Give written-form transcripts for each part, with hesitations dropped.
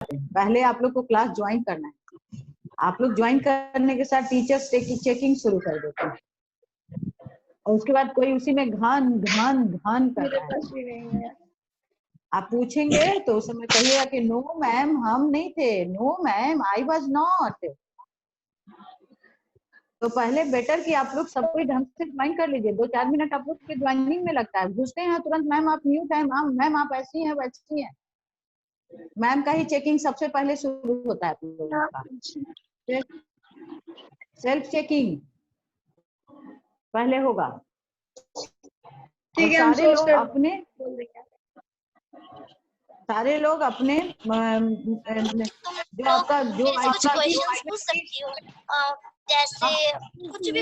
पहले आप लोग को क्लास ज्वाइन करना है। आप लोग ज्वाइन करने के साथ टीचर्स चेकिंग शुरू कर देते हैं और उसके बाद कोई उसी में घान घान घान करता है। आप पूछेंगे तो उस समय कहिएगा कि नो मैम हम नहीं थे, no ma'am I was not. तो पहले बेटर कि आप लोग सब कोई ढंग से ज्वाइन कर लीजिए। 2-4 मिनट आप लोग के ज्वाइनिंग में लगता है, घुसते हैं तुरंत मैम आप म्यूट है, मैम आप ऐसी हैं वैसी हैं। मैम का ही चेकिंग सबसे पहले शुरू होता है आप लोगों का। सेल्फ चेकिंग पहले होगा और सारे लोग अपने जो आपका जो क्वेश्चंस पूछ सकती हूँ, जैसे कुछ भी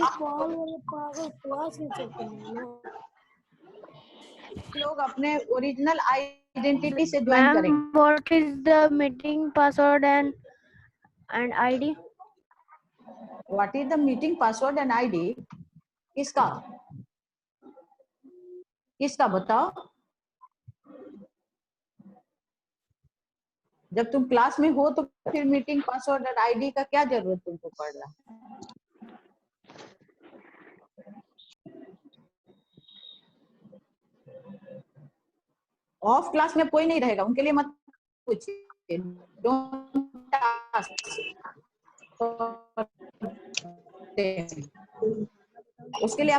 लोग अपने ओरिजिनल आइडेंटिटी से ज्वाइन करेंगे। What is the meeting password and ID? What is the meeting password and ID? किसका बताओ? जब तुम क्लास में हो तो फिर मीटिंग पासवर्ड और आईडी का क्या जरूरत तुमको पड़ रहा है? ऑफ क्लास में कोई नहीं रहेगा, उनके लिए मत पूछिए। उसके लिए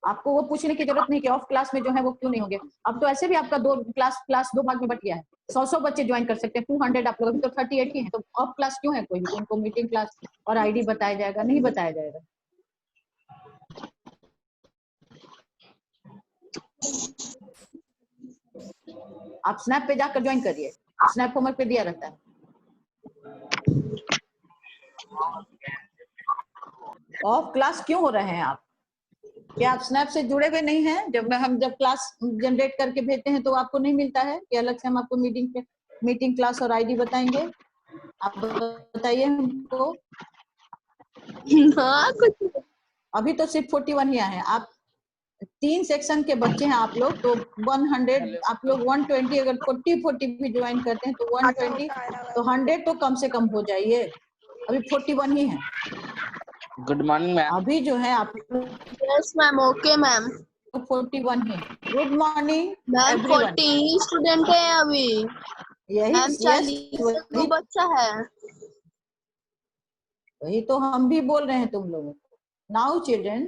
आपको वो पूछने की जरूरत नहीं कि ऑफ क्लास में जो है वो क्यों नहीं होंगे। अब तो ऐसे भी आपका क्लास दो भाग में बट गया है, 100 बच्चे ज्वाइन कर सकते हैं, 200 आप लोग अभी तो 38 ही हैं, तो ऑफ क्लास क्यों है कोई भी? उनको मीटिंग क्लास और आईडी बताया जाएगा? नहीं बताया जाएगा। आप स्नैप पे जाकर ज्वाइन करिए, स्नैप होमवर्क पे दिया रहता है। ऑफ क्लास क्यों हो रहे हैं आप? क्या आप स्नैप से जुड़े हुए नहीं हैं? जब क्लास जनरेट करके भेजते हैं तो आपको नहीं मिलता है कि अलग से हम आपको मीटिंग क्लास और आईडी बताएंगे? आप बताइए हमको। अभी तो सिर्फ 41 ही आए हैं। आप 3 सेक्शन के बच्चे हैं आप लोग, तो 100 आप लोग 120 अगर 40 भी ज्वाइन करते हैं तो 120 तो 100 तो कम से कम हो जाइए। अभी 41 ही है। Good morning ma'am. अभी जो है आप यस मैम, ओके मैम। 41 है। गुड मॉर्निंग मैम 40 स्टूडेंट है अभी। मैम 40 बच्चा है। वही तो हम भी बोल रहे हैं तुम लोगों को। नाउ चिल्ड्रन,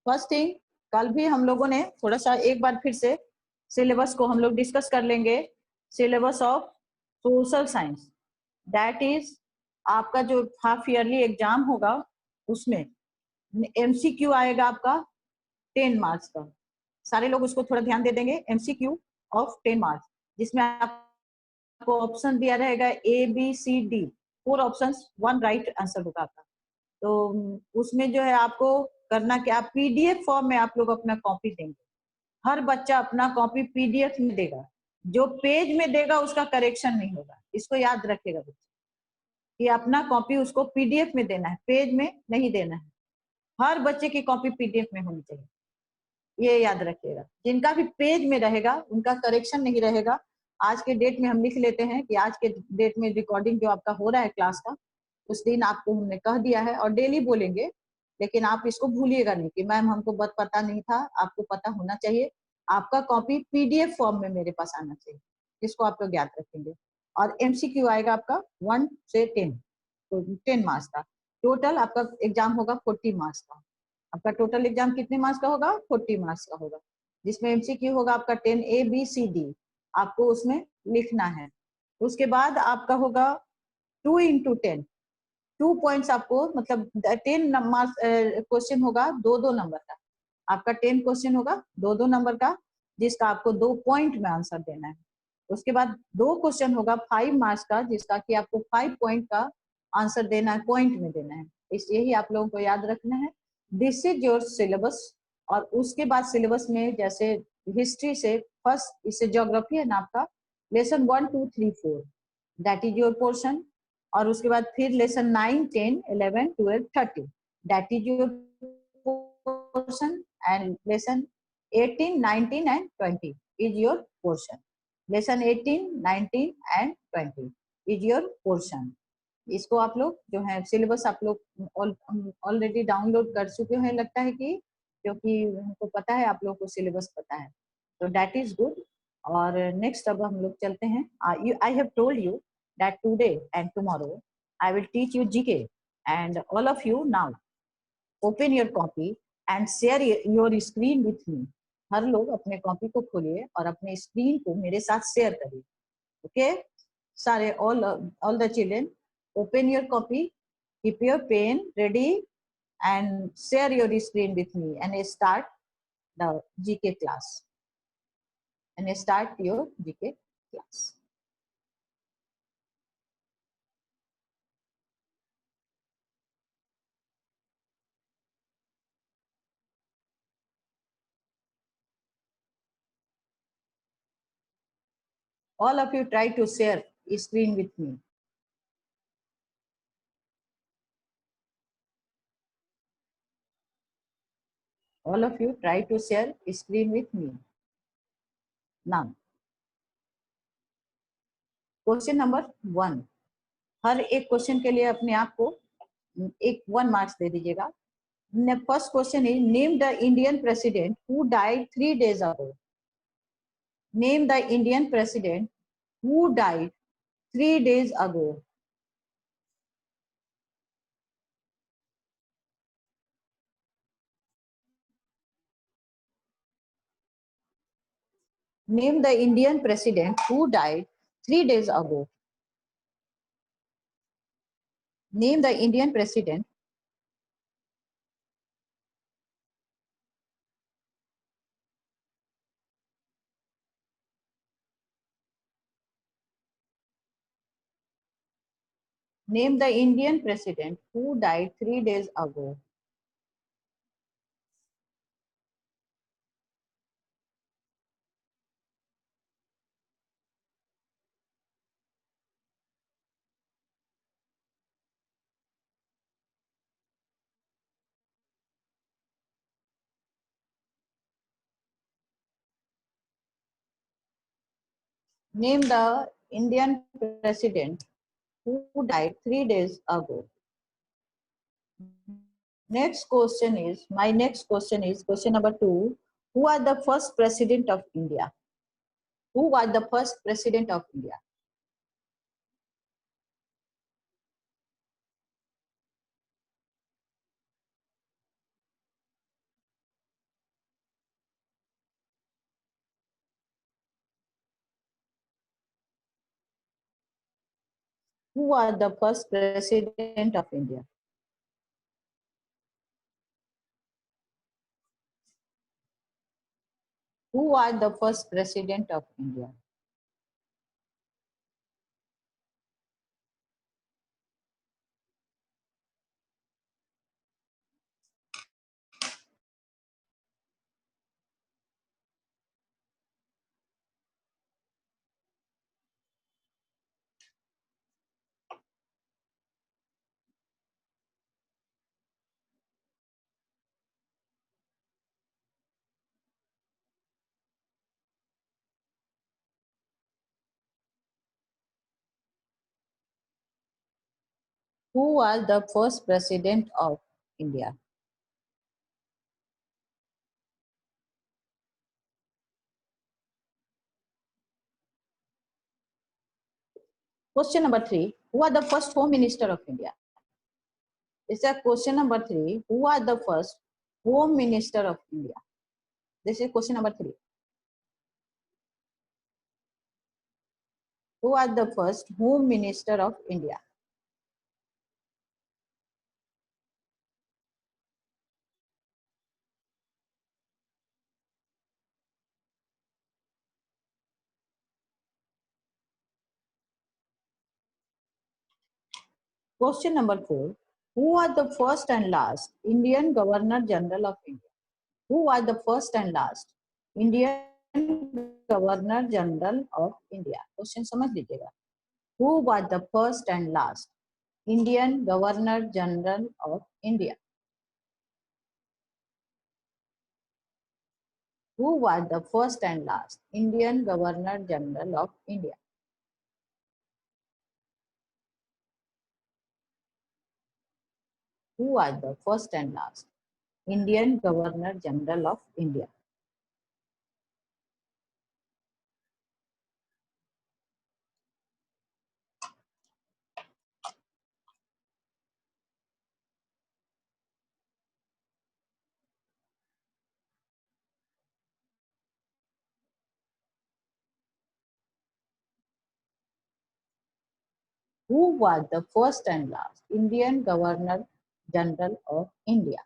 फर्स्ट थिंग, कल भी हम लोगों ने थोड़ा सा एक बार फिर से सिलेबस को हम लोग डिस्कस कर लेंगे। Syllabus of social science, that is आपका जो हाफ ईयरली एग्जाम होगा उसमें एमसीक्यू आएगा आपका 10 मार्क्स का। सारे लोग उसको थोड़ा ध्यान दे देंगे। एमसीक्यू ऑफ 10 मार्क्स, जिसमें आपको ऑप्शन दिया रहेगा ABCD, 4 ऑप्शंस, 1 राइट आंसर होगा आपका। तो उसमें जो है आपको करना क्या, PDF फॉर्म में आप लोग अपना कॉपी देंगे। हर बच्चा अपना कॉपी PDF में देगा। जो पेज में देगा उसका करेक्शन नहीं होगा, इसको याद रखेगा बच्चा कि अपना कॉपी उसको PDF में देना है, पेज में नहीं देना है। हर बच्चे की कॉपी PDF में होनी चाहिए, ये याद रखिएगा। जिनका भी पेज में रहेगा उनका करेक्शन नहीं रहेगा। आज के डेट में हम लिख लेते हैं कि आज के डेट में रिकॉर्डिंग जो आपका हो रहा है क्लास का, उस दिन आपको हमने कह दिया है और डेली बोलेंगे, लेकिन आप इसको भूलिएगा नहीं कि मैम हमको पता नहीं था। आपको पता होना चाहिए। आपका कॉपी PDF फॉर्म में मेरे पास आना चाहिए, इसको आप लोग याद रखेंगे। और MCQ आएगा आपका 1 से 10, तो 10 मार्क्स का। टोटल आपका एग्जाम होगा 40 मार्क्स का। आपका टोटल एग्जाम कितने मार्क्स का होगा? 40 मार्क्स का होगा, जिसमें MCQ होगा आपका 10 ABCD, आपको उसमें लिखना है। उसके बाद आपका होगा 2 into 10, 2 पॉइंट्स आपको, मतलब 10 मार्क्स क्वेश्चन होगा 2-2 नंबर का। आपका 10 क्वेश्चन होगा 2-2 नंबर का, जिसका आपको 2 पॉइंट में आंसर देना है। उसके बाद 2 क्वेश्चन होगा 5 मार्क्स का, जिसका कि आपको 5 पॉइंट का आंसर देना है, पॉइंट में देना है। इसलिए ही आप लोगों को याद रखना है। This is your syllabus. और उसके बाद सिलेबस में जैसे हिस्ट्री से फर्स्ट, इससे ज्योग्राफी है ना आपका, lesson 1, 2, 3, 4, that is your portion. और उसके बाद फिर lesson 9, 10, 11, 12, 13, that is your portion. And lesson 18, 19 and 20 is your portion. Lesson 18, 19 and 20 is your portion. इसको आप लोग जो है सिलेबस आप लोग ऑलरेडी डाउनलोड कर चुके हैं लगता है कि, क्योंकि हमको पता है आप लोगों को सिलेबस पता है, तो दैट इज गुड। और नेक्स्ट अब हम लोग चलते हैं। I have told you that today and tomorrow I will teach you GK, and all of you now open your copy and share your screen with me. हर लोग अपने copy को खोलिए और अपने स्क्रीन को मेरे साथ शेयर करिए। ओके सारे, all the children open your copy, keep your pen ready and share your screen with me and start the GK class and start your GK class. All of you try to share screen with me. All of you try to share screen with me. Now, question number 1, हर एक question के लिए अपने आप को एक 1 marks दे दीजिएगा। First question is name the Indian president who died 3 days ago. Name the Indian president who died 3 days ago. Name the Indian president who died 3 days ago. Name the Indian president. Name the Indian president who died 3 days ago. Name the Indian president who died 3 days ago. Next question is, my next question is question number 2. Who was the first president of India? Who was the first president of India? Who was the first president of India? Who was the first president of India? Who was the first president of India? Question number 3. Who was the first Home Minister of India? This is question number 3. Who was the first Home Minister of India? This is question number 3. Who was the first Home Minister of India? Question number 4. Who was the first and last Indian Governor General of India? Who was the first and last Indian Governor General of India? Question समझ लीजिएगा. Who was the first and last Indian Governor General of India? Who was the first and last Indian Governor General of India? Who was the first and last Indian Governor General of India? Who was the first and last Indian Governor General of India?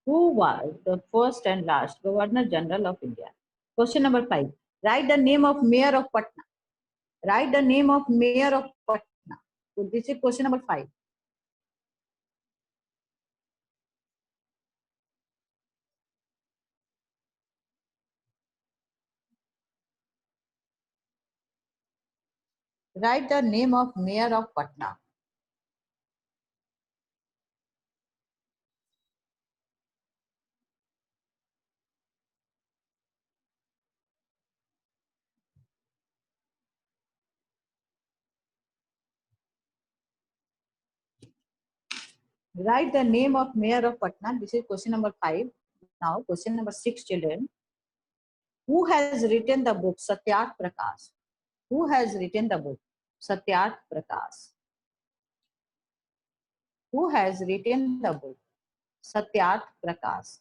Who was the first and last Governor General of India? Question number 5. Write the name of Mayor of Patna. Write the name of Mayor of Patna. So this is question number 5. Write the name of Mayor of Patna. Write the name of Mayor of Patna. This is question number 5. Now question number 6, children. Who has written the book Satyarth Prakash? Who has written the book Satyarth Prakash? Who has written the book Satyarth Prakash?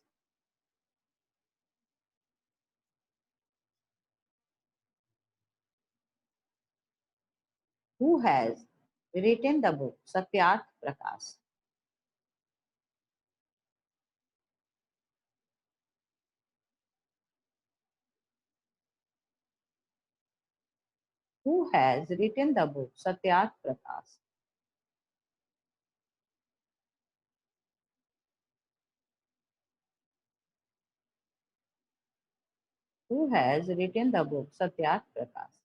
Who has written the book Satyarth Prakash? Who has written the book Satyarth Prakash? Who has written the book Satyarth Prakash?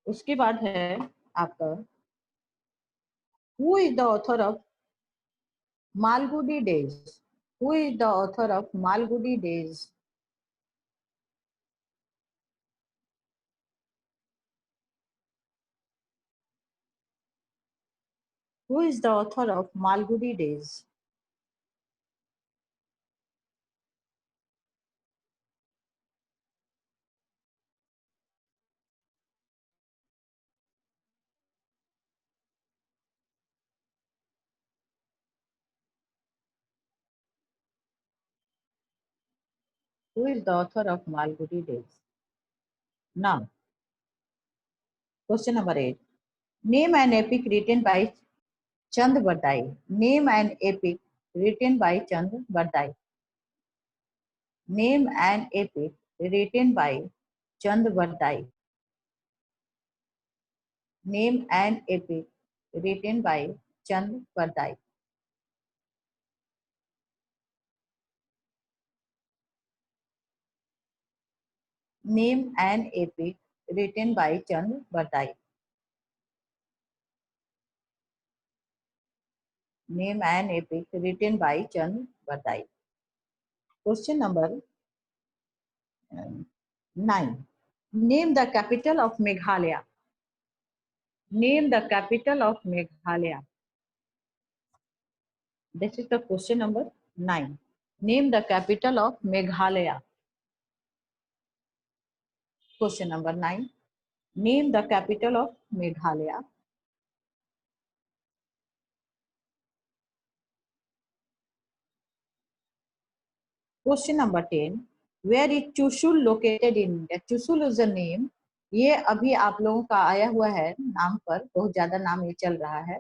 उसके बाद है आपका Who is the author of Malgudi Days? Who is the author of Malgudi Days? Who is the author of Malgudi Days? Who is the author of Malgudi Days? Now, question number 8. Name an epic written by Chand Bardai. Name an epic written by Chand Bardai. Name an epic written by Chand Bardai. Name an epic written by Chand Bardai. Name an epic written by Chand Bardai. Name an epic written by Chand Bardai. Question number 9. Name the capital of Meghalaya. Name the capital of Meghalaya. This is the question number 9. Name the capital of Meghalaya. Question number 9. Name the capital of Meghalaya. Question number 10. Where is Chushul located in India? Chushul is a name. ये अभी आप लोगों का आया हुआ है नाम पर, बहुत ज्यादा नाम ये चल रहा है.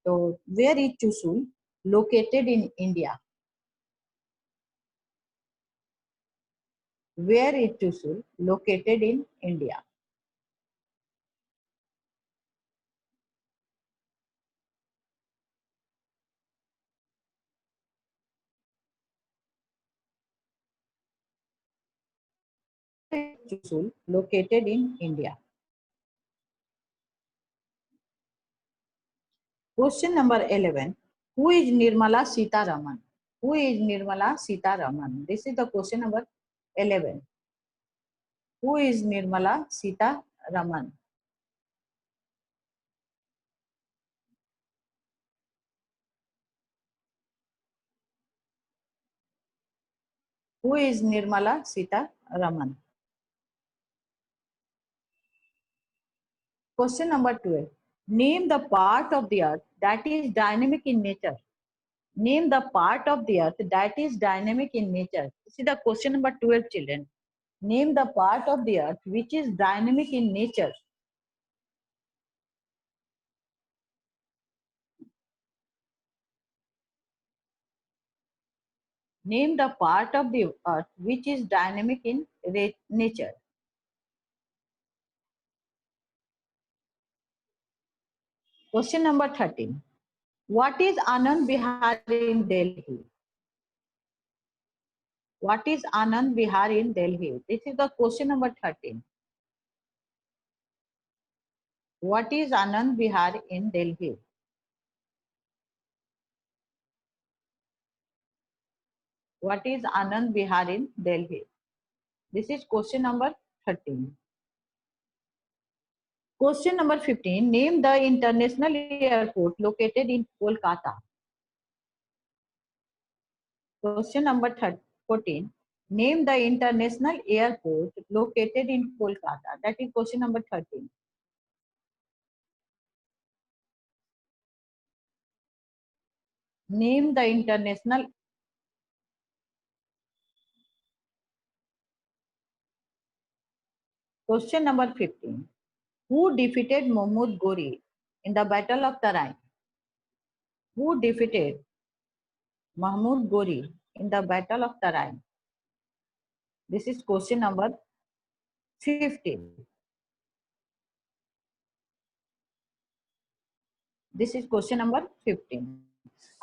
तो where is Chushul located in India? Where is Chushul located in India? Chushul located in India. Question number 11. Who is Nirmala Sitharaman? Who is Nirmala Sitharaman? This is the question number 11. Who is Nirmala Sitharaman? Who is Nirmala Sitharaman? Question number 12. Name the part of the earth that is dynamic in nature. Name the part of the earth that is dynamic in nature. This is the question number 12, children. Name the part of the earth which is dynamic in nature. Name the part of the earth which is dynamic in nature. Question number 13. What is Anand Vihar in Delhi? What is Anand Vihar in Delhi? This is the question number 13. What is Anand Vihar in Delhi? What is Anand Vihar in Delhi? This is question number 13. Question number 15. Name the international airport located in Kolkata. Question number 14. Name the international airport located in Kolkata. That is question number 13. Name the international. Question number 15. Who defeated Mahmud Ghori in the Battle of Tarain? Who defeated Mahmud Ghori in the Battle of Tarain? This is question number 15. This is question number 15.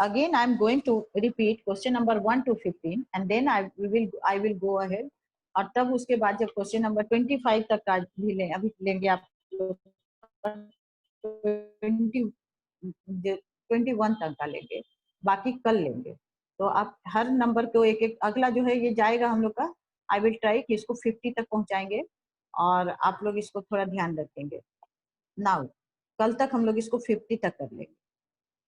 Again, I am going to repeat question number 1 to 15, and then I will go ahead. और तब उसके बाद जब question number 25 तक का भी ले, अभी लेंगे आप 21 तक का लेंगे, बाकी कल लेंगे. तो आप हर नंबर को एक एक, अगला जो है ये जाएगा हम लोग का, आई विल ट्राई कि इसको 50 तक पहुंचाएंगे और आप लोग इसको थोड़ा ध्यान रखेंगे. नाउ कल तक हम लोग इसको 50 तक कर लेंगे.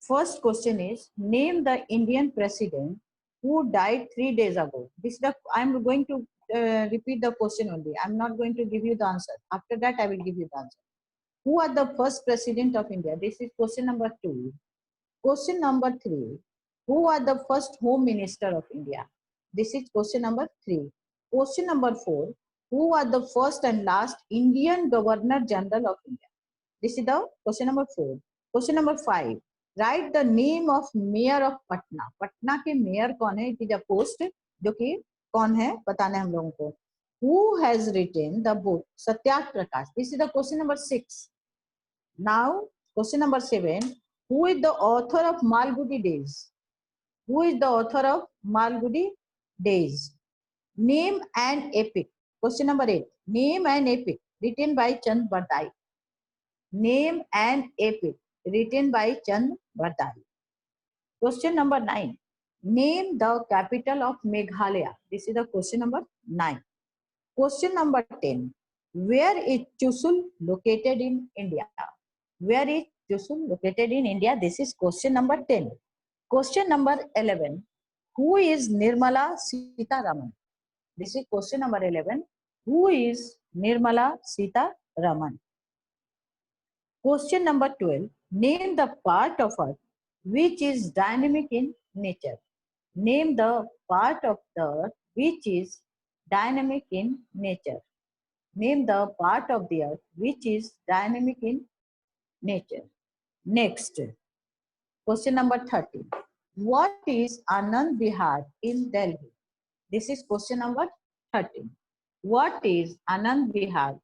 First question is, name the Indian president who died 3 days ago. This I am going to repeat the question only. I am not going to give you the answer. After that, I will give you the answer. Who are the first president of India? This is question number 2. Question number 3. Who are the first home minister of India? This is question number 3. Question number 4. Who are the first and last Indian Governor General of India? This is the question number 4. Question number 5. Write the name of mayor of Patna. Patna के mayor कौन है? It is a post जो कि कौन है बताना है हम लोगों को. Who has written the book Satyarth Prakash? This is the question number 6. Now question number 7. Who is the author of Malgudi Days? Who is the author of Malgudi Days? Name an epic. Question number 8. Name an epic written by Chand Bardai. Name an epic written by Chand Bardai. Question number 9. Name the capital of Meghalaya. This is the question number 9. Question number 10. Where is Chushul located in India? Where is Chushul located in India? This is question number 10. Question number 11. Who is Nirmala Sitharaman? This is question number 11. Who is Nirmala Sitharaman? Question number 12. Name the part of earth which is dynamic in nature. Name the part of the earth which is dynamic in nature. Name the part of the earth which is dynamic in nature. Next, question number 30. What is Anand Vihar in Delhi? This is question number 13. What is Anand Vihar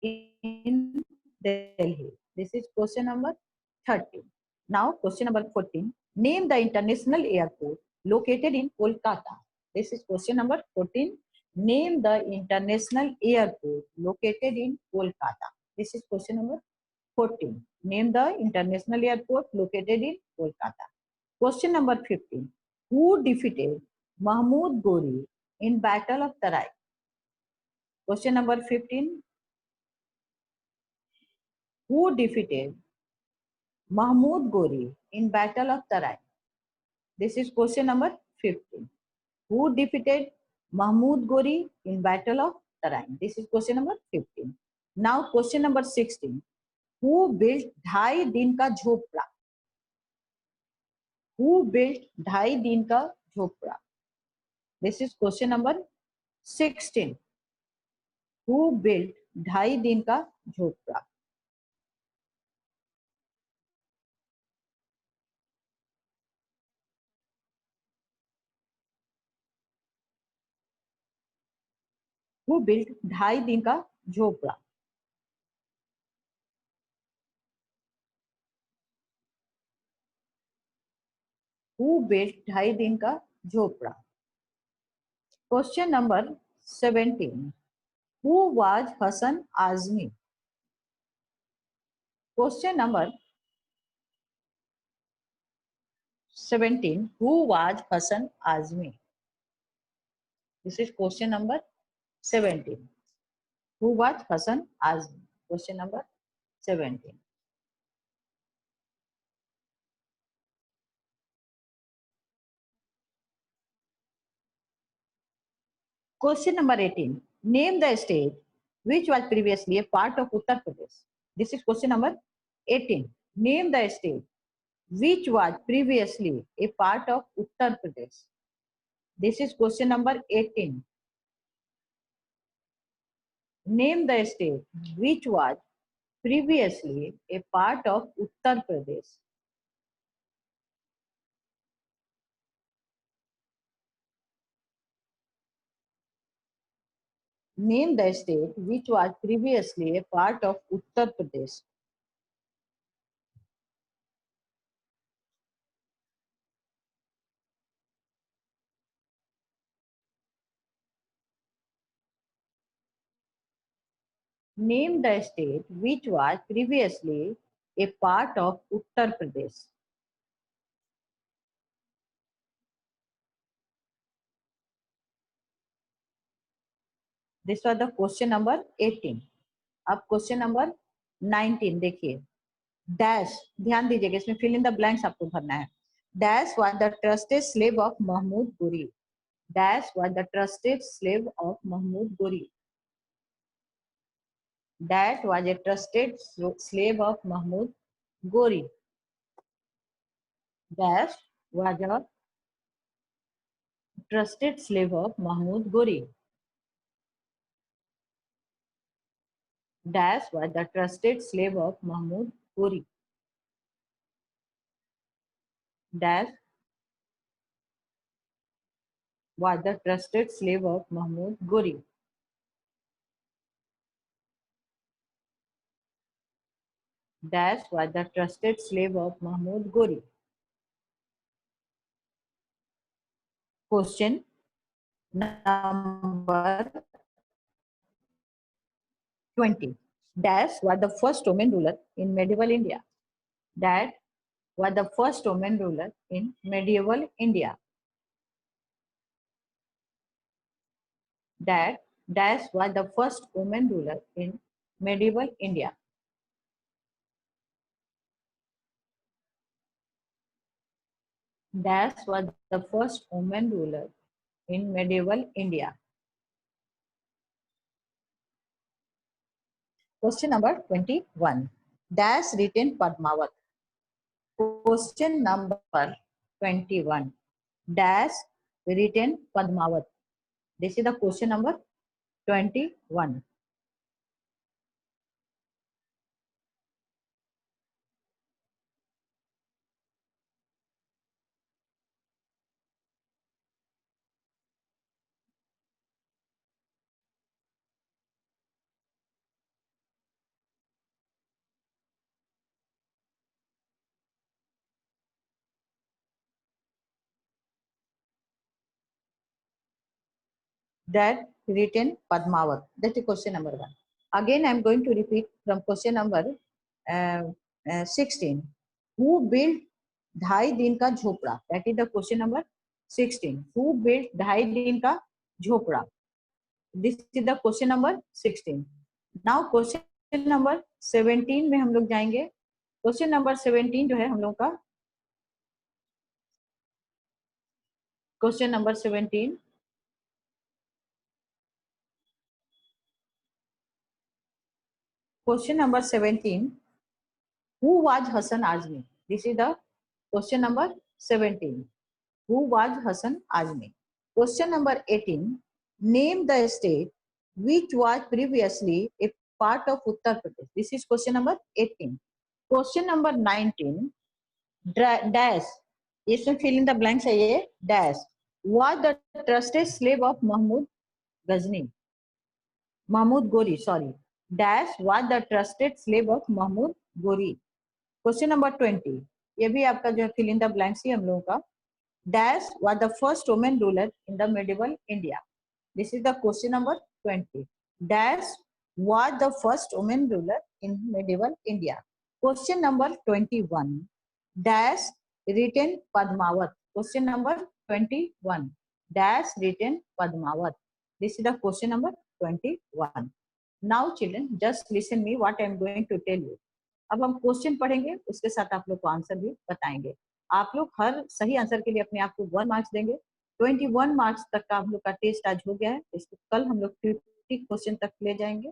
in Delhi? This is question number 13. Now, question number 14. Name the international airport located in Kolkata. This is question number 14. Name the international airport located in Kolkata. This is question number 14. Name the international airport located in Kolkata. Question number 15. Who defeated Mahmud Gori in Battle of Tarai? Question number 15. Who defeated Mahmud Gori in Battle of Tarai? This is question number 15. Who defeated Mahmud Gori in Battle of Tarai? This is question number 15. Now question number 16. Who built Dhai Din Ka Jhopra? Who built Dhai Din Ka Jhopra? This is question number 16. Who built Dhai Din Ka Jhopra? Who built Dhai Din Ka Jhopra? Who built Dhai Din Ka Jhopra? Question number 17. Who was Hasan Azmi? Question number 17. Who was Hasan Azmi? This is question number 17. Who was Hasan Azmi? Question number 17. Question number 18. Name the state which was previously a part of Uttar Pradesh. This is question number 18. Name the state which was previously a part of Uttar Pradesh. This is question number 18. Name the state which was previously a part of Uttar Pradesh. Name the state which was previously a part of Uttar Pradesh. Name the state which was previously a part of Uttar Pradesh. This was the question number 18. अब question number 19 देखिए. Dash, ध्यान दीजिएगा, इसमें fill in the blanks आपको भरना है. Dash was the trusted slave of Mahmud Ghori. Dash was the trusted slave of Mahmud Ghori. That was a trusted slave of Mahmud Gori. Dash was a trusted slave of Mahmud Gori. Dash was the trusted slave of Mahmud Gori. Dash was the trusted slave of Mahmud Gori. Dash was the trusted slave of Mahmud Gori. Question number 20. Dash was the first woman ruler in medieval India. That was the first woman ruler in medieval India. That Dash was the first woman ruler in medieval India. Dash was the first woman ruler in medieval India. Question number 21. Dash written Padmavat. Question number 21. Dash written Padmavat. This is the question number 21. That written Padmavat. That is question number 1. Again, I am going to repeat from question number 16. Who built ढाई दिन का झोपड़ा? That is the question number 16. Who built ढाई दिन का झोपड़ा? This is the question number 16. Now question number 17 में हम लोग जाएंगे. Question number 17 जो है हम लोग का question number 17. Question number 17. Who was Hassan Azmi? This is the question number 17. Who was Hassan Azmi? Question number 18. Name the state which was previously a part of Uttar Pradesh. This is question number 18. Question number 19. Dash. इसमें fill in the blanks है ये dash. Was the trusted slave of Mahmud Gori. Sorry. Dash was the trusted slave of Mahmud Gori. Question number 20. ये भी आपका जो fill in the blanks ही हम लोगों का. Dash was the first woman ruler in the medieval India. This is the question number 20. Dash was the first woman ruler in medieval India. Question number 21. Dash written Padmavat. Question number 21. Dash written Padmavat. This is the question number 21. Now children, just listen me what I am going to tell you. अब हम question पढ़ेंगे, उसके साथ आप लोग को answer भी बताएंगे. आप लोग हर सही आंसर के लिए अपने आप को 1 मार्क्स देंगे. 21 मार्क्स तक का हम लोग का टेस्ट आज हो गया है. इसको कल हम लोग 50 क्वेश्चन तक ले जाएंगे.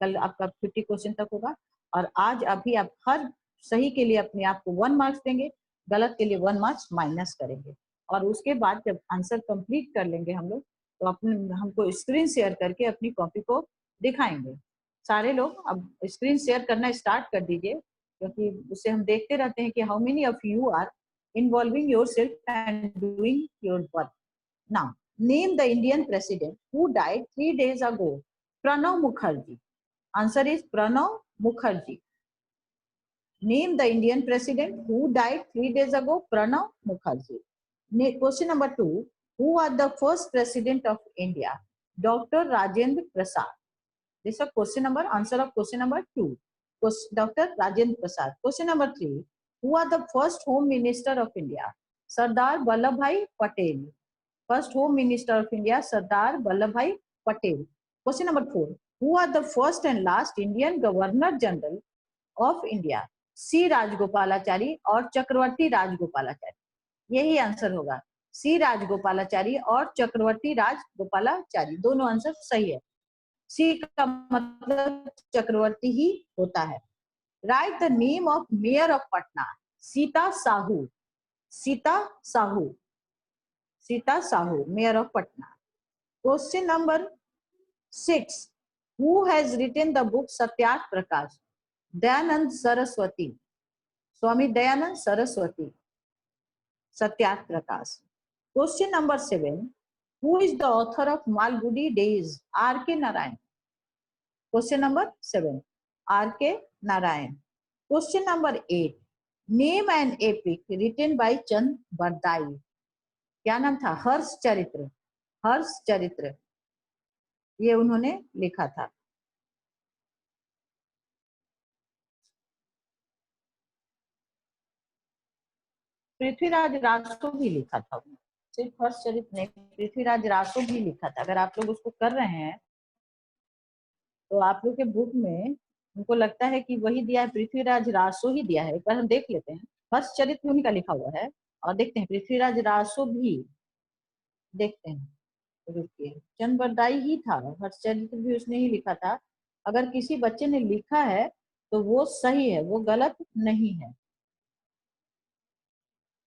कल आपका 50 क्वेश्चन तक होगा और आज अभी आप हर सही के लिए अपने आप को 1 मार्क्स देंगे, गलत के लिए 1 मार्क्स माइनस करेंगे. और उसके बाद जब आंसर कंप्लीट कर लेंगे हम लोग तो अपने हमको स्क्रीन शेयर करके अपनी कॉपी को दिखाएंगे. सारे लोग अब स्क्रीन शेयर करना स्टार्ट कर दीजिए क्योंकि उससे हम देखते रहते हैं कि how many of you are involving yourself and doing your work. Now name the Indian president who died 3 days ago. Pranab Mukherjee. Answer is Pranab Mukherjee. Name the Indian president who died 3 days ago. Pranab Mukherjee. Question number 2. Who was the first president of India? Dr. Rajendra Prasad. This is a question number, answer of question number 2. Dr. Rajendra Prasad. Question number 3. Who was the first Home Minister of India? Sardar Vallabhbhai Patel. First Home Minister of India, Sardar Vallabhbhai Patel. Question number 4. Who was the first and last Indian Governor General of India? सी राजगोपालाचारी और चक्रवर्ती राजगोपालाचारी. यही answer होगा. सी राजगोपालाचारी और चक्रवर्ती राजगोपालाचारी. दोनों answer सही है. सी का मतलब चक्रवर्ती ही होता है. Write the name of mayor of Patna. Sita Sahu. Sita Sahu. Sita Sahu mayor of Patna. Question number 6. Who has written the book Satyarth Prakash? Dayanand Saraswati. Swami Dayanand Saraswati. Satyarth Prakash. Question number 7. Who is the author of Malgudi days? R K Narayan. Question number 7. R K Narayan. Question number 8. Name an epic written by Chand Bardai. क्या नाम था? हर्ष चरित्र. हर्ष चरित्र ये उन्होंने लिखा था. पृथ्वीराज रासो भी लिखा था. सिर्फ हर्ष चरित्र नहीं, पृथ्वीराज रासो भी लिखा था. अगर आप लोग उसको कर रहे हैं तो आप लोग के बुक में उनको लगता है कि वही दिया है, पृथ्वीराज रासो ही दिया है. एक बार हम देख लेते हैं. हर्ष चरित्र उन्हीं का लिखा हुआ है और देखते हैं पृथ्वीराज रासो भी देखते हैं. रुकिए, चंद बरदाई ही था. हर्ष चरित्र भी उसने ही लिखा था. अगर किसी बच्चे ने लिखा है तो वो सही है, वो गलत नहीं है.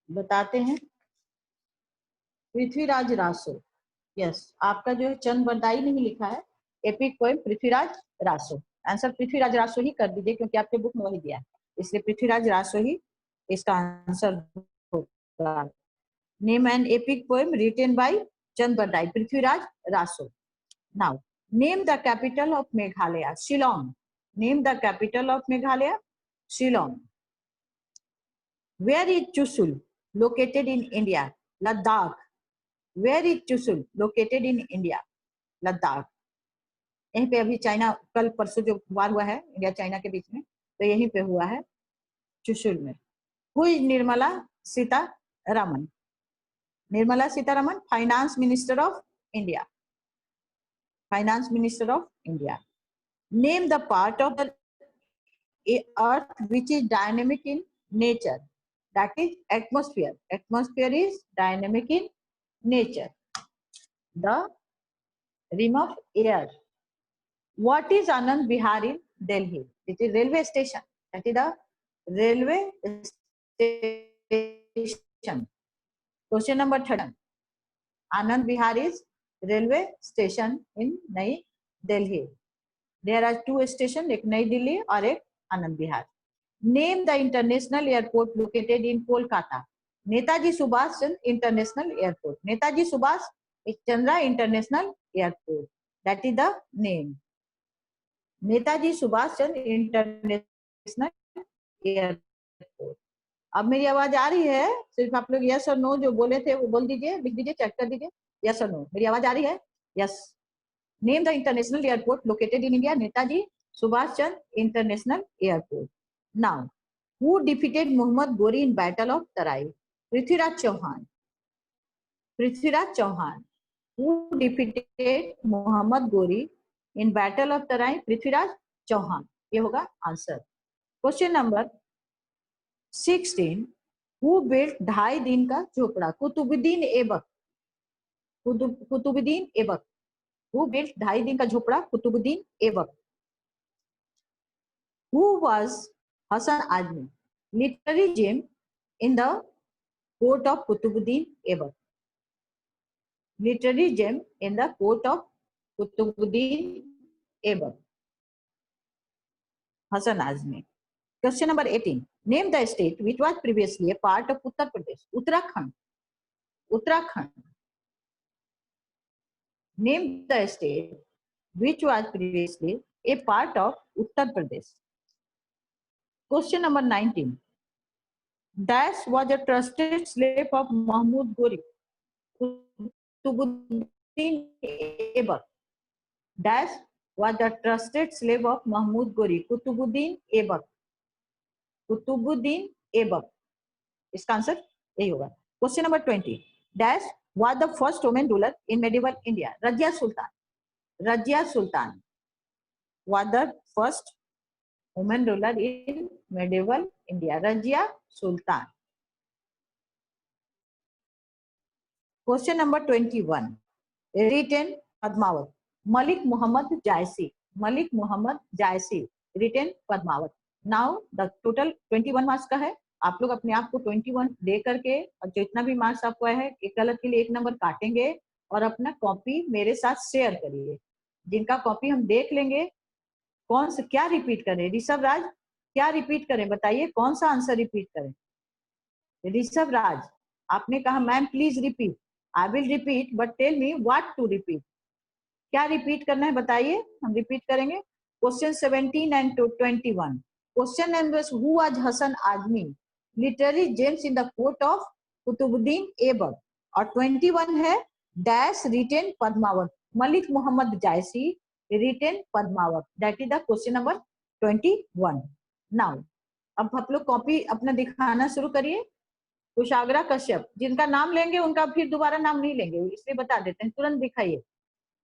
बताते हैं. पृथ्वीराज रासो यस, आपका जो है चंद बरदाई नहीं लिखा है, epic poem Prithviraj Raso. Answer Prithviraj Raso ही कर दीजिए क्योंकि आपके बुक में वही दिया है, इसलिए पृथ्वीराज रासो ही इसका आंसर होगा। Name an epic poem written by Chand Bardai, Prithviraj Raso. Now name the capital of Meghalaya, Shillong. Name the capital of Meghalaya, Shillong. Where is Chushul located in India? Ladakh. Where is Chushul located in India? Ladakh. यहीं पे अभी चाइना कल परसों जो वार हुआ है India China के बीच में, तो यहीं पे हुआ है चुशुल में। Who is Nirmala Sitharaman? Nirmala Sitharaman, finance minister of India. Finance minister of India. Name the part of the earth which is dynamic in nature. That is atmosphere. Atmosphere is dynamic in nature. The rim of air. What is Anand Vihar in Delhi? It is railway station. That is the railway station. Question number 3. Anand Vihar is railway station in Nai Delhi. There are 2 stations, एक नई दिल्ली और एक Anand Vihar. Name the international airport located in Kolkata. Netaji Subhash Chandra International Airport. Netaji Subhash Chandra International Airport. That is the name. Netaji Subhash Chandra international airport. अब मेरी आवाज आ रही है? सिर्फ आप लोग यस और नो जो बोले थे वो बोल दीजिए, लिख दीजिए, चेक कर दीजिए यस और नो। मेरी आवाज आ रही है? Yes. Name the international airport located in India, Netaji Subhash Chandra international airport. Now who defeated Mohammad Ghori in battle of Tarai? Prithviraj Chauhan. Prithviraj Chauhan. Who defeated Mohammad Ghori in battle of Tarai? Prithviraj Chauhan, ये होगा answer. Question number 16। Who built 2.5 दिन का झोपड़ा? कुतुबुद्दीन ऐबक। कुतुबुद्दीन ऐबक। हु बिल्ट 2.5 दिन का झोपड़ा? Qutubuddin Aibak. Who was Hasan Azmi literary gem in the court of Qutbuddin Aibak? Literary gem in the court of Qutbuddin Aibak, Hasan Azmi. Question number 18. Name the state which was previously a part of Uttar Pradesh. Uttarakhand. Uttarakhand. Name the state which was previously a part of Uttar Pradesh. Question number 19. Dash was a trusted slave of Mahmud Gori. Kutubuddin Aibak. Dash was the trusted slave of Mahmud Gori. Kutubuddin Aibak. Qutbuddin Aibak, इसका answer यही होगा। Question number 20। Dash was the first women ruler in medieval India? Razia Sultan. Razia Sultan was the first women ruler in medieval India, Razia Sultan. Question number 21। Written Padmavat? Malik Muhammad Jayasi. Malik Muhammad Jayasi written Padmavat. Now the total 21 marks का है। आप लोग अपने आप को 21 दे करके और जितना भी मार्क्स आपको आया है, एक गलत के लिए 1 नंबर काटेंगे और अपना कॉपी मेरे साथ शेयर करिए। जिनका कॉपी हम देख लेंगे कौन सा क्या रिपीट करें। ऋषभ राज क्या रिपीट करें बताइए, कौन सा आंसर रिपीट करें? ऋषभ राज आपने कहा ma'am please repeat. I will repeat but tell me what to repeat. क्या रिपीट करना है बताइए, हम रिपीट करेंगे। Question 17 and 21। Question number who was Hasan Azmi literary gems in the court of Qutbuddin Aibak, और 21 है dash written Padmavat? Malik Muhammad Jayasi written Padmavat. That is the question number 21। Now अब आप लोग कॉपी अपना दिखाना शुरू करिए। कुशाग्रा कश्यप, जिनका नाम लेंगे उनका फिर दोबारा नाम नहीं लेंगे, इसलिए बता देते हैं, तुरंत दिखाइए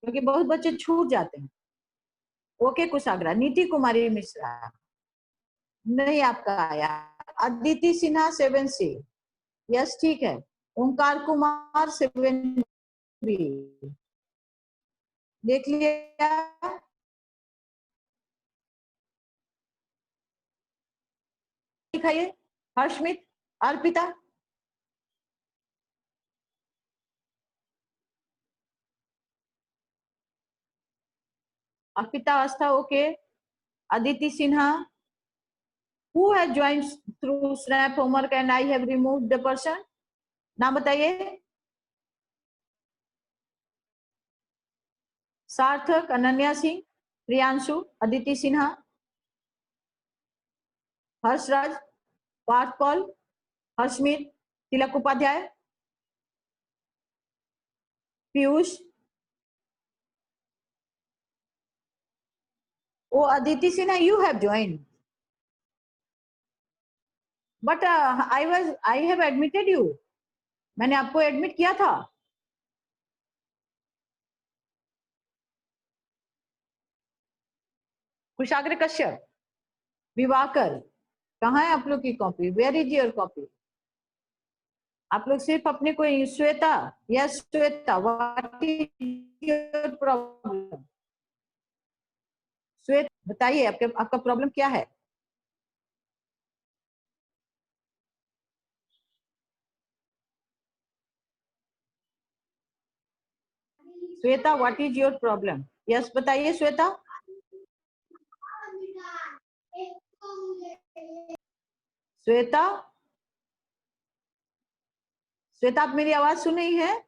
क्योंकि बहुत बच्चे छूट जाते हैं। ओके कुशाग्रा। नीति कुमारी मिश्रा नहीं आपका आया। अदिति सिन्हा 7C, यस ठीक है। ओंकार कुमार 7B देख लिया। दिखाइए। Harshmit, Arpita, Arpita Aastha, okay. Aditi Sinha, who has joined through Snap homework and I have removed the person? नाम बताइए। Sarthak, Ananya Singh, Priyanshu, Aditi Sinha, Harshraj, Parth Paul, Harshmit, Tilak Upadhyay, Piyush. Oh Aditi Sinha, you have joined, but I have admitted you. मैंने आपको एडमिट किया था। कुशाग्र कश्यप, विवाकर, कहाँ है आप लोग की copy? Where is your copy? आप लोग सिर्फ अपने को Shweta, yes Shweta, what is your problem? Shweta बताइए, आपका प्रॉब्लम क्या है? Shweta, what is your problem? Yes बताइए श्वेता। श्वेता, श्वेता आप मेरी आवाज सुन रही है?